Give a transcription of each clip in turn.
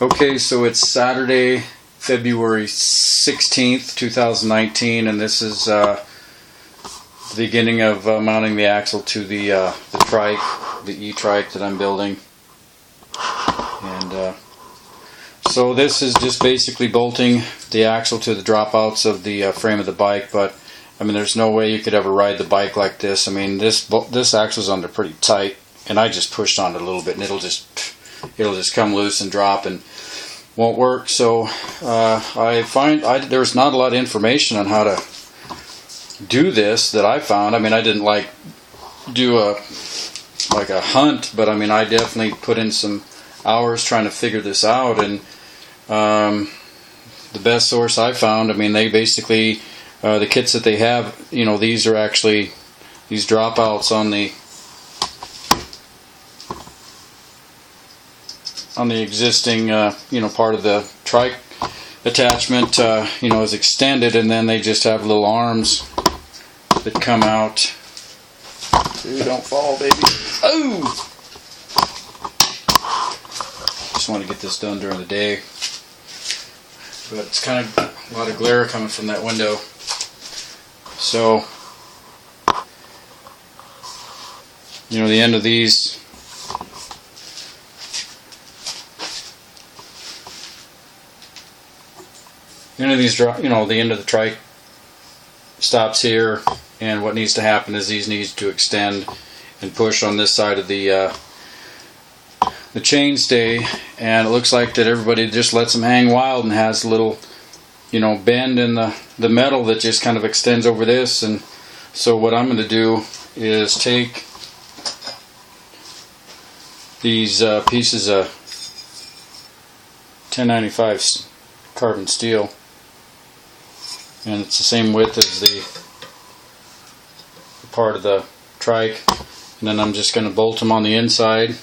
Okay, so it's Saturday, February 16th, 2019, and this is the beginning of mounting the axle to the trike, the ETRIKE that I'm building. And so this is just basically bolting the axle to the dropouts of the frame of the bike, but I mean there's no way you could ever ride the bike like this. I mean this axle's under pretty tight, and I just pushed on it a little bit and it'll just come loose and drop and won't work. So I find there's not a lot of information on how to do this that I found. I mean, I didn't do a hunt, but I mean I definitely put in some hours trying to figure this out. And the best source I found, I mean, they basically the kits that they have, you know, these are actually these dropouts on the existing you know, part of the trike attachment, you know, is extended, and then they just have little arms that come out. Ooh, don't fall, baby. Oh! Just want to get this done during the day, but it's kind of a lot of glare coming from that window. So, you know, the end of these, you know, the end of the trike stops here, and what needs to happen is these need to extend and push on this side of the chainstay, and it looks like that everybody just lets them hang wild and has a little, you know, bend in the metal that just kind of extends over this. And so what I'm going to do is take these pieces of 1095 carbon steel, and it's the same width as the part of the trike, and then I'm just going to bolt them on the inside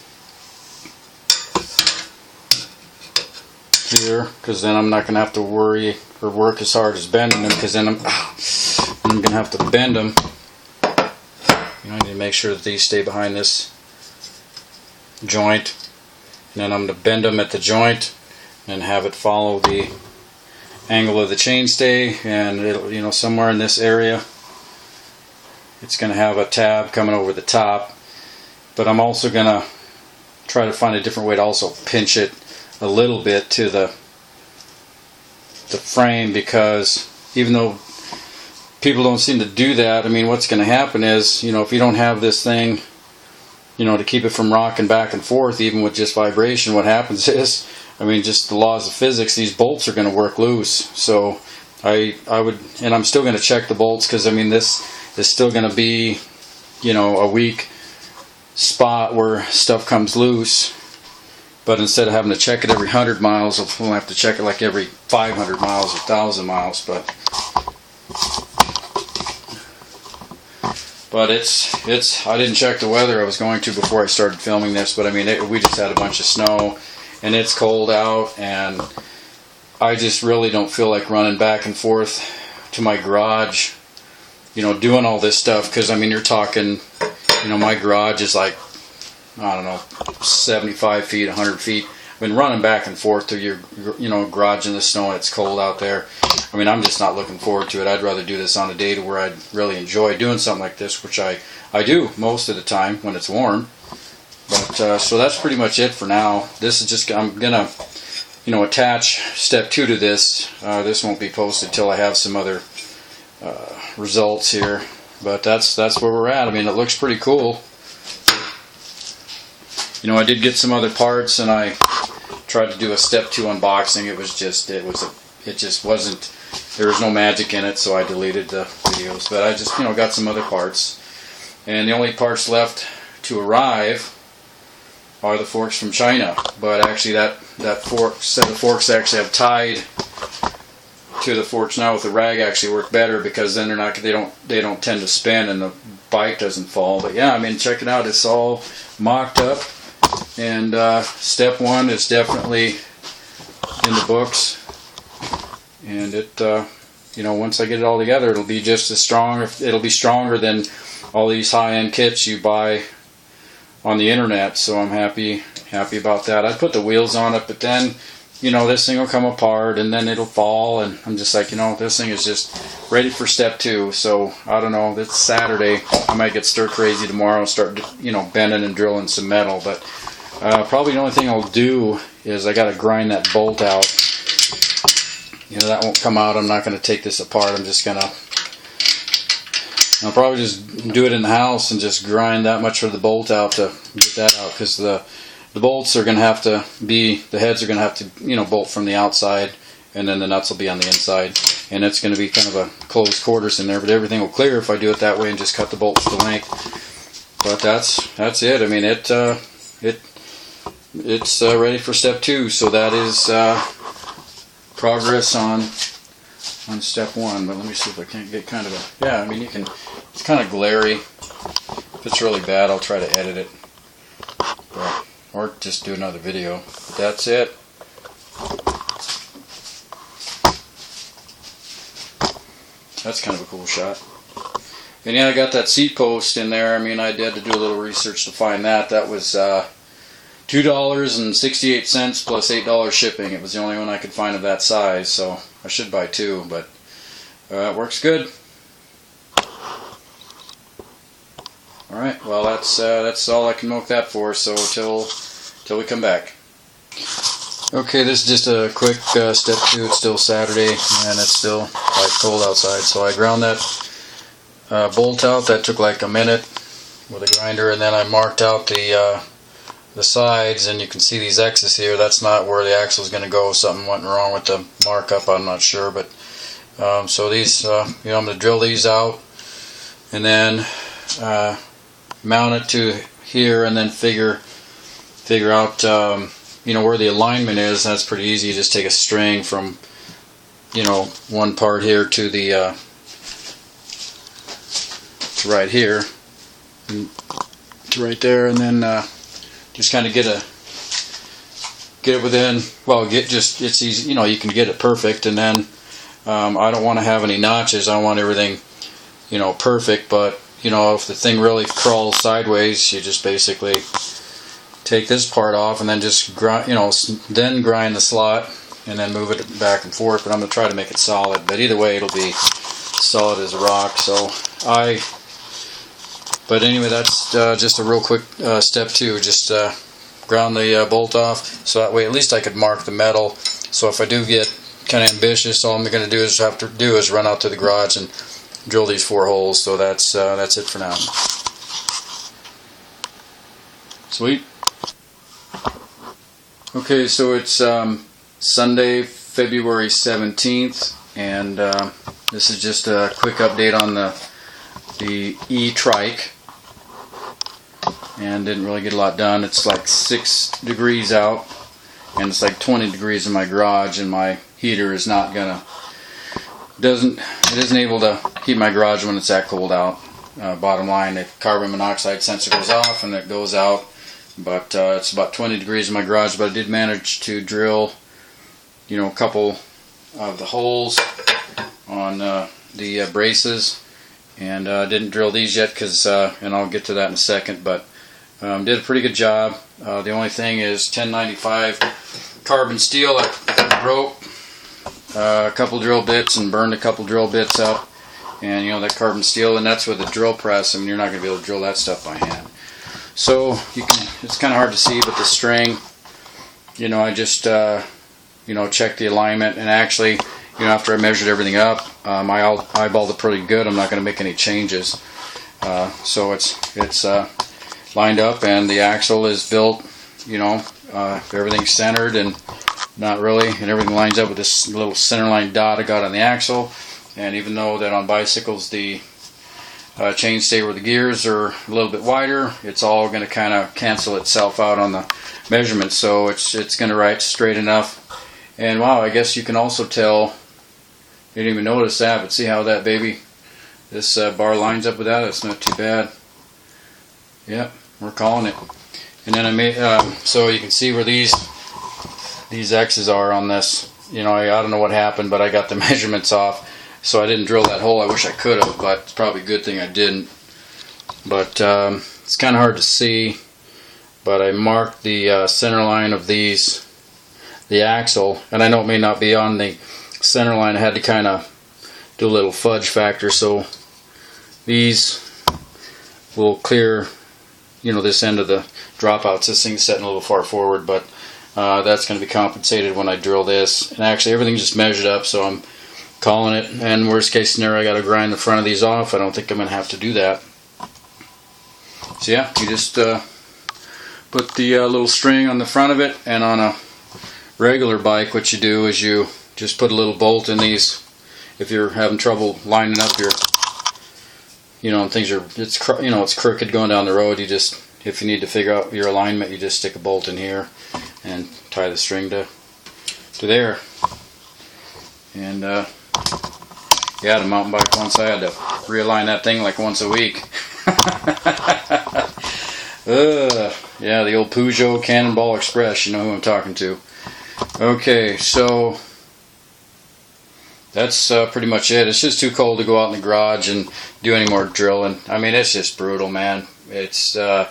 here, because then I'm not going to have to worry or work as hard as bending them, because then I'm going to have to bend them. You know, I need to make sure that these stay behind this joint, and then I'm going to bend them at the joint and have it follow the angle of the chainstay, and it'll, you know, somewhere in this area it's going to have a tab coming over the top. But I'm also going to try to find a different way to also pinch it a little bit to the frame, because even though people don't seem to do that, I mean, what's going to happen is, you know, if you don't have this thing, you know, to keep it from rocking back and forth even with just vibration, what happens is, I mean, just the laws of physics, these bolts are going to work loose. So I would, and I'm still going to check the bolts, because I mean this is still going to be, you know, a weak spot where stuff comes loose. But instead of having to check it every 100 miles, we'll have to check it like every 500 miles or 1,000 miles. But it's I didn't check the weather. I was going to before I started filming this, but I mean we just had a bunch of snow, and it's cold out, and I just really don't feel like running back and forth to my garage, you know, doing all this stuff, because I mean you're talking, you know, my garage is like, I don't know, 75 feet, 100 feet. I mean, running back and forth to your, you know, garage in the snow and it's cold out there, I mean, I'm just not looking forward to it. I'd rather do this on a day to where I'd really enjoy doing something like this, which I do most of the time when it's warm. But so that's pretty much it for now. This is just, I'm gonna, you know, attach step 2 to this. This won't be posted till I have some other results here. But that's where we're at. I mean, it looks pretty cool. You know, I did get some other parts, and I tried to do a step 2 unboxing. It just wasn't, there was no magic in it, so I deleted the videos. But I just, you know, got some other parts, and the only parts left to arrive are the forks from China. But actually that set of forks actually have tied to the forks now with the rag actually work better, because then they don't tend to spin and the bike doesn't fall. But yeah, I mean, check it out. It's all mocked up, and step 1 is definitely in the books, and it you know, once I get it all together, it'll be just as strong. It'll be stronger than all these high-end kits you buy on the internet. So I'm happy about that. I put the wheels on it, but then you know, this thing will come apart and then it'll fall, and I'm just like, you know, this thing is just ready for step 2. So I don't know, it's Saturday, I might get stir crazy tomorrow and start, you know, bending and drilling some metal. But probably the only thing I'll do is I got to grind that bolt out. You know, that won't come out. I'm not going to take this apart. I'm just going to, I'll probably just do it in the house and just grind that much for the bolt out to get that out, because the bolts are going to have to be, the heads are going to have to, you know, bolt from the outside, and then the nuts will be on the inside, and it's going to be kind of a closed quarters in there, but everything will clear if I do it that way and just cut the bolts to length. But that's it. I mean, it's ready for step 2, so that is progress on step 1. But let me see if I can't get kind of a, yeah, I mean, you can, it's kind of glary. If it's really bad, I'll try to edit it, or just do another video. But that's it. That's kind of a cool shot. And yeah, I got that seat post in there. I mean, I had to do a little research to find that. That was $2.68 plus $8 shipping. It was the only one I could find of that size, so I should buy 2, but it works good. Alright, well that's all I can milk that for, so till we come back. Okay, this is just a quick step 2. It's still Saturday and it's still quite cold outside, so I ground that bolt out. That took like a minute with a grinder, and then I marked out the sides, and you can see these X's here. That's not where the axle is going to go. Something went wrong with the markup, I'm not sure, but so these, you know, I'm going to drill these out and then mount it to here, and then figure out you know, where the alignment is. That's pretty easy. You just take a string from, you know, one part here to the to right here, to right there, and then just kind of get it within, well, it's easy, you know, you can get it perfect, and then I don't want to have any notches. I want everything, you know, perfect. But you know, if the thing really crawls sideways, you just basically take this part off and then just grind, you know, then grind the slot and then move it back and forth. But I'm going to try to make it solid, but either way it'll be solid as a rock. So but anyway, that's just a real quick step 2. Just ground the bolt off, so that way at least I could mark the metal. So if I do get kind of ambitious, all I'm going to do is run out to the garage and drill these 4 holes. So that's it for now. Sweet. Okay, so it's Sunday, February 17th, and this is just a quick update on the ETRIKE, and didn't really get a lot done. It's like 6 degrees out, and it's like 20 degrees in my garage, and my heater is not gonna, it isn't able to heat my garage when it's that cold out. Bottom line, the carbon monoxide sensor goes off and it goes out. But it's about 20 degrees in my garage. But I did manage to drill, you know, a couple of the holes on the braces, and didn't drill these yet because, and I'll get to that in a second. But did a pretty good job. The only thing is 1095 carbon steel. I broke a couple drill bits and burned a couple drill bits up, and you know, that carbon steel, and that's with a drill press. I mean, you're not going to be able to drill that stuff by hand. So it's kind of hard to see, but the string, you know, I just you know, checked the alignment, and actually, you know, after I measured everything up, I eyeballed it pretty good. I'm not going to make any changes. So it's lined up, and the axle is built, you know, everything's centered and not really, and everything lines up with this little centerline dot I got on the axle. And even though that on bicycles the chains stay where the gears are a little bit wider, it's all going to kind of cancel itself out on the measurements, so it's going to ride straight enough. And wow, I guess you can also tell, you didn't even notice that, but see how that baby, this bar lines up with that. It's not too bad. Yep, we're calling it. And then I made, so you can see where these X's are on this. You know, I don't know what happened, but I got the measurements off. So I didn't drill that hole. I wish I could have, but it's probably a good thing I didn't. But it's kind of hard to see. But I marked the center line of these the axle, and I know it may not be on the center line. I had to kind of do a little fudge factor, so these will clear, you know, this end of the dropouts. This thing's setting a little far forward, but that's going to be compensated when I drill this. And actually everything's just measured up, so I'm calling it. And worst case scenario, I got to grind the front of these off. I don't think I'm going to have to do that. So yeah, you just put the little string on the front of it, and on a regular bike what you do is you just put a little bolt in these. If you're having trouble lining up your, you know, and things are, it's crooked going down the road, you just, if you need to figure out your alignment, you just stick a bolt in here and tie the string to there. And yeah, the mountain bike once, I had to realign that thing like once a week. Yeah, the old Peugeot Cannonball Express, you know who I'm talking to. Okay, so that's pretty much it. It's just too cold to go out in the garage and do any more drilling. I mean, it's just brutal, man. It's going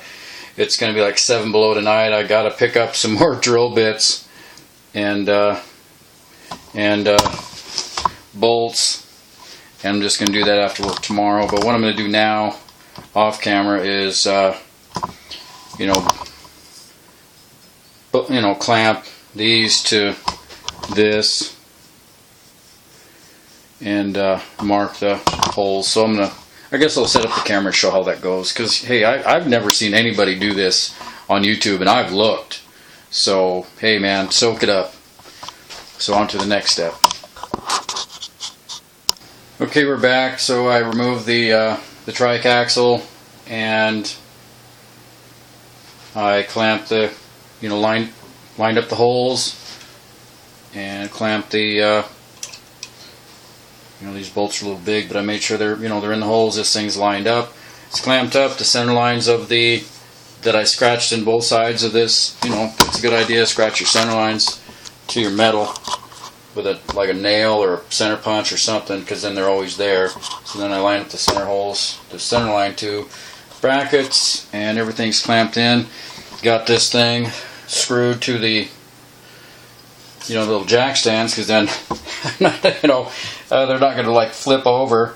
to be like 7 below tonight. I got to pick up some more drill bits and bolts. And I'm just going to do that after work tomorrow. But what I'm going to do now, off camera, is clamp these to this and mark the holes. So I guess I'll set up the camera and show how that goes, because hey, I've never seen anybody do this on YouTube, and I've looked. So hey man, soak it up. So on to the next step. Okay, we're back. So I removed the trike axle, and I clamped the, lined up the holes, and clamped the, these bolts are a little big, but I made sure they're in the holes. This thing's lined up. It's clamped up. The center lines of that I scratched in both sides of this. It's a good idea. Scratch your center lines to your metal with like a nail or a center punch or something, because then they're always there. So then I line up the center holes, the center line to brackets, and everything's clamped in. Got this thing screwed to the little jack stands, because then they're not going to like flip over.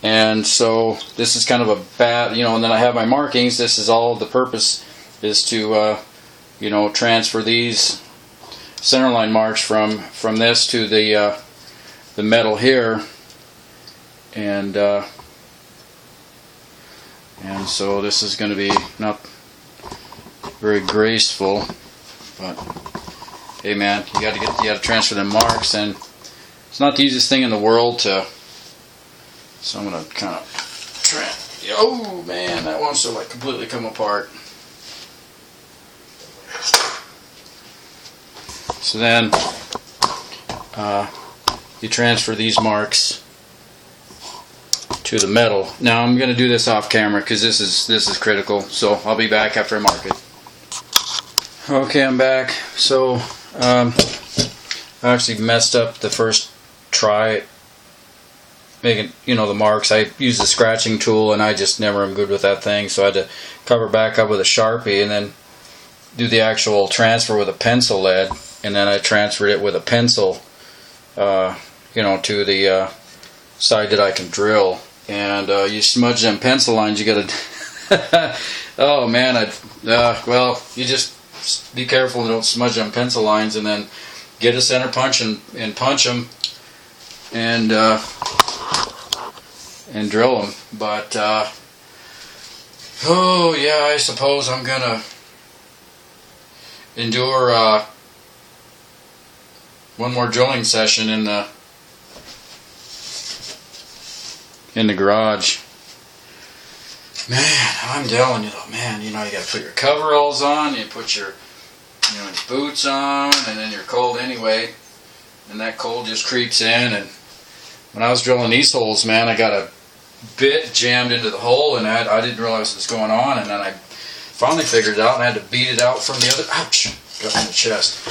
And so this is kind of a bad, and then I have my markings. This is all the purpose is to transfer these center line marks from this to the metal here, and so this is going to be not very graceful, but hey man, you got to transfer the marks, and it's not the easiest thing in the world to. So I'm going to kind of oh man, that wants to like completely come apart. So then you transfer these marks to the metal. Now I'm going to do this off camera because this is critical. So I'll be back after I mark it. Okay, I'm back. So I actually messed up the first try making the marks. I used a scratching tool, and I just never am good with that thing. So I had to cover back up with a Sharpie, and then do the actual transfer with a pencil lead. And then I transferred it with a pencil, to the side that I can drill. And you smudge them pencil lines. You gotta. Oh man, well, you just be careful and don't smudge them pencil lines, and then get a center punch and punch them, and drill them. But oh yeah, I suppose I'm gonna endure one more drilling session in the garage. Man, I'm telling you though, man, you gotta put your coveralls on, you put your your boots on, and then you're cold anyway, and that cold just creeps in. And when I was drilling these holes, man, I got a bit jammed into the hole, and I didn't realize what was going on, and then I finally figured it out, and I had to beat it out from the other. Ouch! Got me in the chest.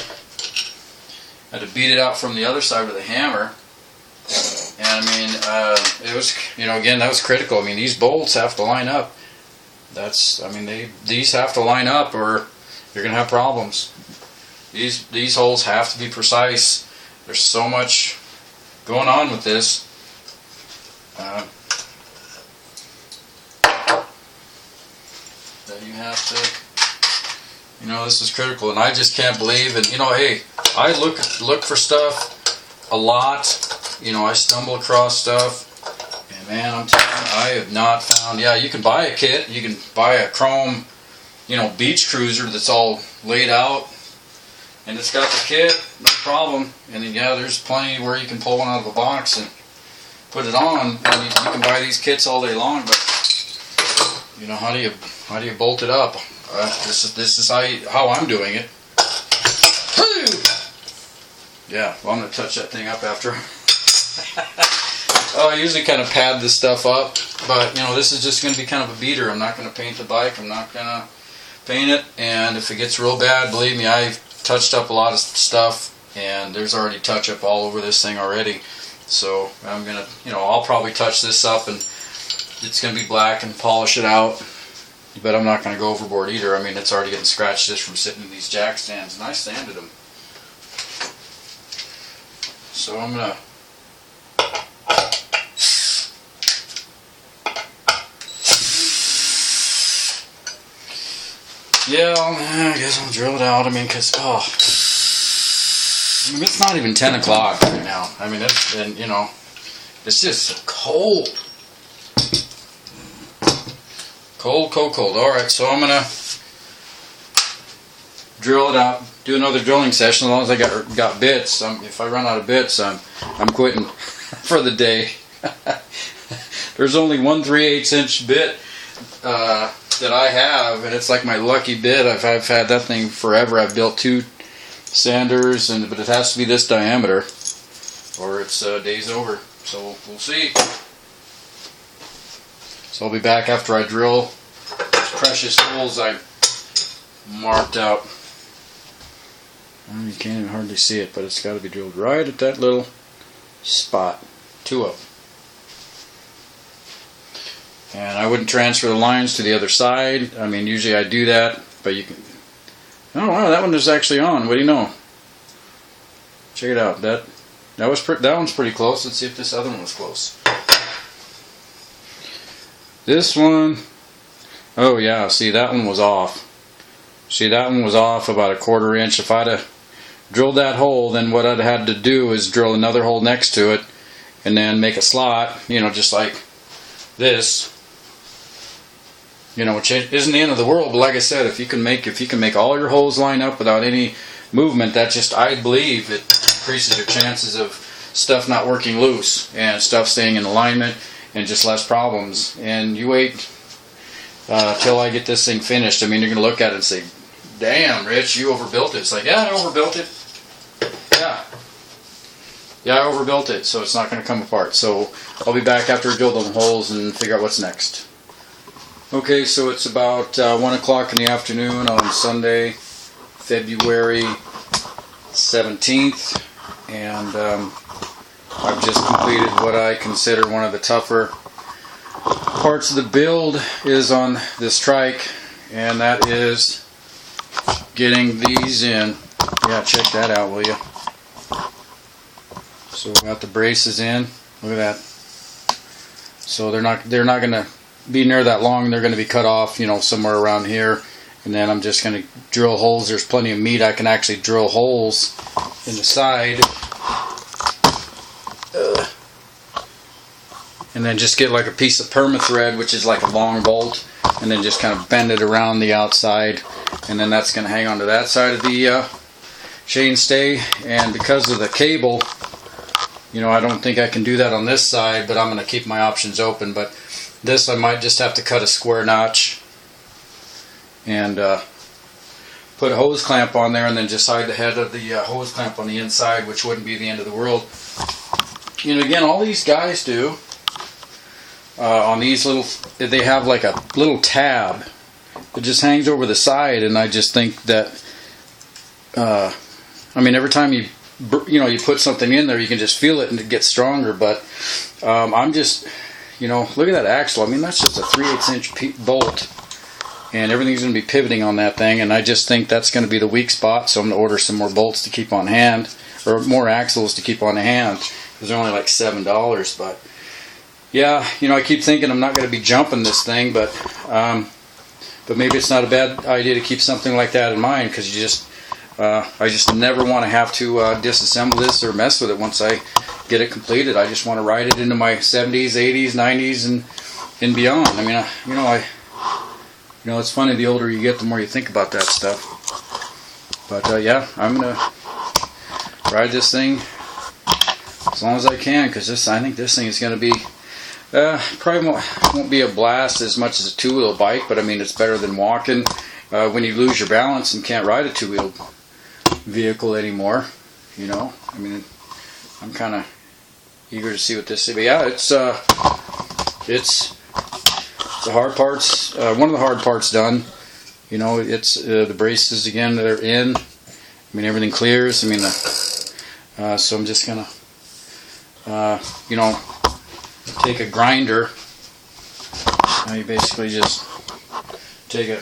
I had to beat it out from the other side with a hammer. And I mean, it was, again, that was critical. I mean, these bolts have to line up. These have to line up, or you're gonna have problems. These holes have to be precise. There's so much going on with this. That you have to, you know, this is critical, and I just can't believe it. You know, hey, I look for stuff a lot. You know, I stumble across stuff, and man, I'm telling you, I have not found. Yeah, you can buy a kit. You can buy a chrome, you know, beach cruiser that's all laid out, and it's got the kit, no problem. And then yeah, there's plenty where you can pull one out of a box and put it on. And you can buy these kits all day long, but you know, how do you bolt it up? This is how I'm doing it. Yeah, well, I'm gonna touch that thing up after. Oh, I usually kind of pad this stuff up, but you know, this is just gonna be kind of a beater. I'm not gonna paint the bike. I'm not gonna paint it, and if it gets real bad, believe me, I've touched up a lot of stuff, and there's already touch up all over this thing already. So I'm gonna, you know, I'll probably touch this up, and it's gonna be black and polish it out. But I'm not gonna go overboard either. I mean, it's already getting scratched just from sitting in these jack stands, and I sanded them. So I'm gonna. Yeah, I guess I'll drill it out. I mean, cause I mean, it's not even 10 o'clock right now. I mean, and you know, it's just cold. Cold. Alright, so I'm gonna drill it out, do another drilling session. As long as I got bits. If I run out of bits, I'm quitting for the day. There's only one 3/8 inch bit that I have, and it's like my lucky bit. I've had that thing forever. I've built 2 sanders, but it has to be this diameter, or it's day's over. So we'll see. So I'll be back after I drill those precious holes I marked out. You can't even hardly see it, but it's got to be drilled right at that little spot. 2 of them. And I wouldn't transfer the lines to the other side. I mean, usually I do that, but you can. Oh wow, that one is actually on. What do you know? Check it out. That one's pretty close. Let's see if this other one was close. This one, oh yeah, see, that one was off. See, that one was off about 1/4 inch. If I'd have drilled that hole, then what I'd had to do is drill another hole next to it, and then make a slot, you know, just like this. You know, which isn't the end of the world, but like I said, if you can make all your holes line up without any movement, that just, I believe, it increases your chances of stuff not working loose and stuff staying in alignment. And just less problems. And you wait till I get this thing finished. I mean, you're going to look at it and say, damn, Rich, you overbuilt it. It's like, yeah, I overbuilt it. Yeah, I overbuilt it, so it's not going to come apart. So I'll be back after I drill them holes and figure out what's next. Okay, so it's about 1 o'clock in the afternoon on Sunday, February 17th. And I've just completed what I consider one of the tougher parts of the build is on this trike, and that is getting these in. Yeah, check that out, will you? So we got the braces in. Look at that. So they're not going to be near that long. They're going to be cut off, you know, somewhere around here. And then I'm just going to drill holes. There's plenty of meat. I can actually drill holes in the side. And then just get like a piece of perma-thread, which is like a long bolt, and then just kind of bend it around the outside, and then that's going to hang onto that side of the chain stay. And because of the cable, you know, I don't think I can do that on this side, but I'm going to keep my options open. But this, I might just have to cut a square notch and put a hose clamp on there, and then just hide the head of the hose clamp on the inside, which wouldn't be the end of the world. You know, again, all these guys do. On these little, they have like a little tab that just hangs over the side, and I just think that, I mean, every time you put something in there, you can just feel it and it gets stronger. But I'm just, you know, look at that axle. I mean, that's just a 3/8 inch bolt, and everything's going to be pivoting on that thing, and I just think that's going to be the weak spot, so I'm going to order some more bolts to keep on hand, or more axles to keep on hand, because they're only like $7, but yeah, you know, I keep thinking I'm not going to be jumping this thing, but maybe it's not a bad idea to keep something like that in mind, because you just, I just never want to have to disassemble this or mess with it once I get it completed. I just want to ride it into my 70s, 80s, 90s, and beyond. I mean, you know, it's funny, the older you get, the more you think about that stuff. But yeah, I'm gonna ride this thing as long as I can, because I think this thing is going to be probably won't be a blast as much as a two-wheel bike, but I mean, it's better than walking when you lose your balance and can't ride a two-wheel vehicle anymore. You know, I mean, I'm kind of eager to see what this is. But yeah, it's the hard parts. One of the hard parts done. You know, it's the braces again. They're in. I mean, everything clears. I mean, so I'm just gonna, you know, take a grinder. Now you basically just take a,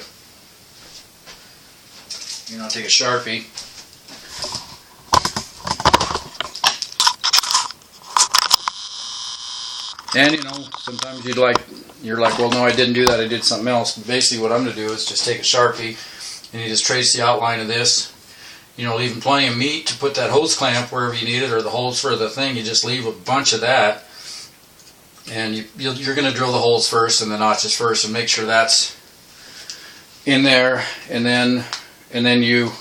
you know, take a Sharpie. And you know, sometimes you're like, well, no, I didn't do that, I did something else. But basically what I'm going to do is just take a Sharpie and you just trace the outline of this. You know, leaving plenty of meat to put that hose clamp wherever you need it, or the holes for the thing. You just leave a bunch of that. And you're going to drill the holes first and the notches first and make sure that's in there. And then you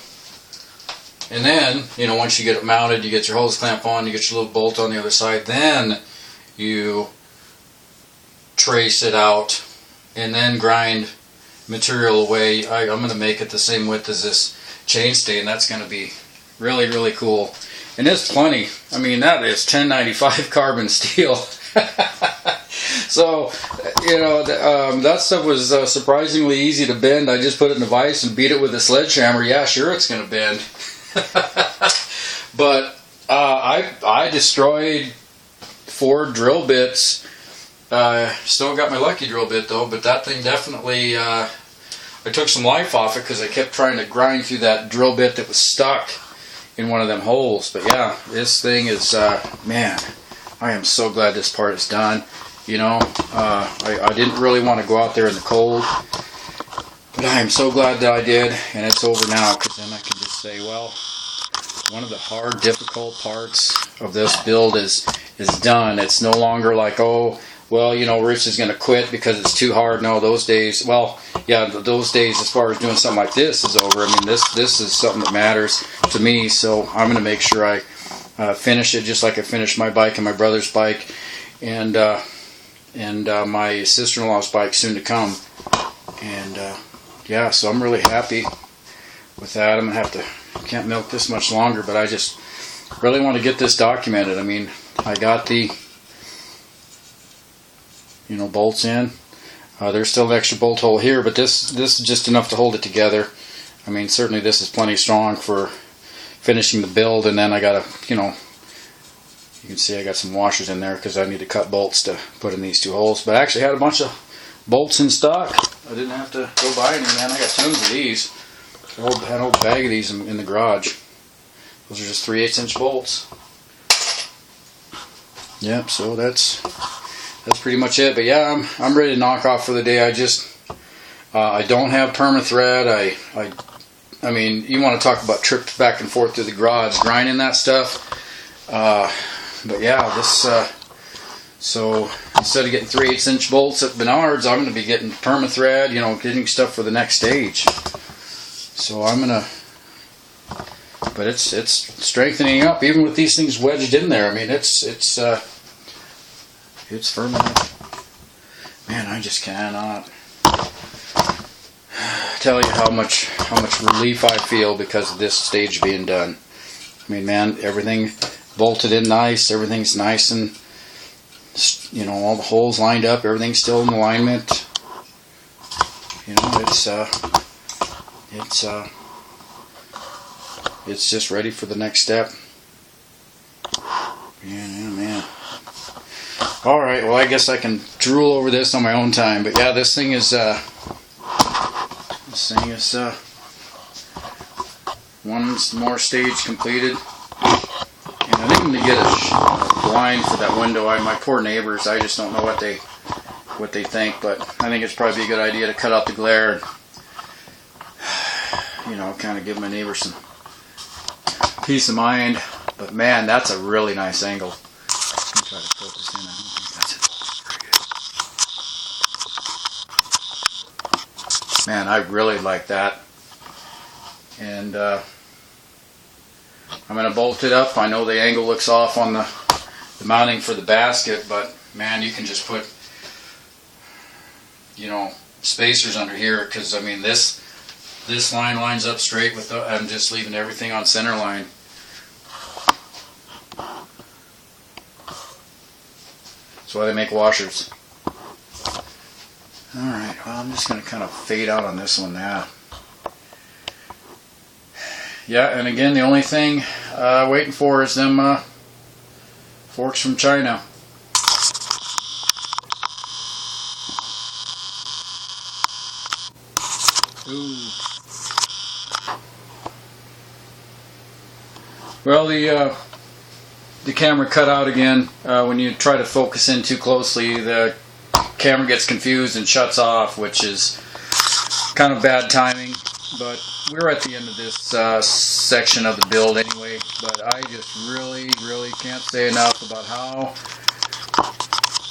know, once you get it mounted, you get your hose clamp on, you get your little bolt on the other side, then you trace it out and then grind material away. I'm going to make it the same width as this chainstay, and that's going to be really, really cool. And it's plenty. I mean, that is 1095 carbon steel. So, you know, that stuff was surprisingly easy to bend. I just put it in a vise and beat it with a sledgehammer. Yeah, sure, it's going to bend. But I destroyed 4 drill bits. Still got my lucky drill bit though, but that thing definitely, I took some life off it because I kept trying to grind through that drill bit that was stuck in one of them holes. But yeah, this thing is, man, I am so glad this part is done. You know, I didn't really want to go out there in the cold, but I am so glad that I did, and it's over now, because then I can just say, well, one of the hard, difficult parts of this build is done. It's no longer like, oh, well, you know, Rich is going to quit because it's too hard. No, those days, well, yeah, those days as far as doing something like this is over. I mean, this is something that matters to me, so I'm going to make sure I finish it just like I finished my bike and my brother's bike and my sister-in-law's bike soon to come. And yeah, so I'm really happy with that. I'm going to have to, can't milk this much longer, but I just really want to get this documented. I mean, I got the, you know, bolts in. There's still an extra bolt hole here, but this is just enough to hold it together. I mean, certainly this is plenty strong for finishing the build, and then I got to, you know, you can see I got some washers in there because I need to cut bolts to put in these 2 holes. But I actually had a bunch of bolts in stock. I didn't have to go buy any, man. I got tons of these. I had an old bag of these in the garage. Those are just 3/8 inch bolts. Yep, so that's pretty much it. But yeah, I'm ready to knock off for the day. I just I don't have perma-thread. I mean, you want to talk about trips back and forth to the garage grinding that stuff. But yeah, this so instead of getting 3/8 inch bolts at Menards, I'm going to be getting perma-thread, you know, getting stuff for the next stage. So I'm gonna, but it's strengthening up even with these things wedged in there. I mean, it's firm enough. Man, I just cannot tell you how much relief I feel because of this stage being done. I mean, man, everything bolted in nice, everything's nice, and you know, all the holes lined up, everything's still in alignment. You know, it's just ready for the next step. Yeah, man. All right, well, I guess I can drool over this on my own time, but yeah, this thing is This thing is one more stage completed. And I think I'm gonna get a blind for that window. My poor neighbors, I just don't know what they think, but I think it's probably a good idea to cut out the glare and, you know, kind of give my neighbors some peace of mind. But man, that's a really nice angle. Let me try to focus in. I don't think that's it. Man, I really like that. And I'm going to bolt it up. I know the angle looks off on the mounting for the basket, but man, you can just put, you know, spacers under here, because I mean this line lines up straight with I'm just leaving everything on center line. That's why they make washers. Alright, well, I'm just going to kind of fade out on this one now. Yeah, and again, the only thing waiting for is them forks from China. Ooh. Well, the camera cut out again. When you try to focus in too closely, the camera gets confused and shuts off, which is kind of bad timing. But we're at the end of this section of the build anyway. But I just really can't say enough about how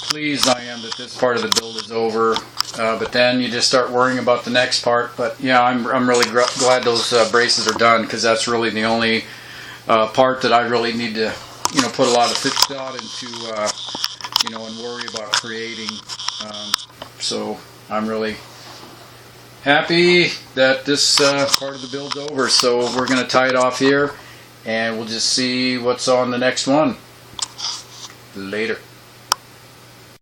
pleased I am that this part of the build is over. But then you just start worrying about the next part. But yeah, I'm really glad those braces are done, because that's really the only part that I really need to, you know, put a lot of thought into, you know, and worry about creating. So I'm really happy that this part of the build's over. So we're going to tie it off here, and we'll just see what's on the next one later.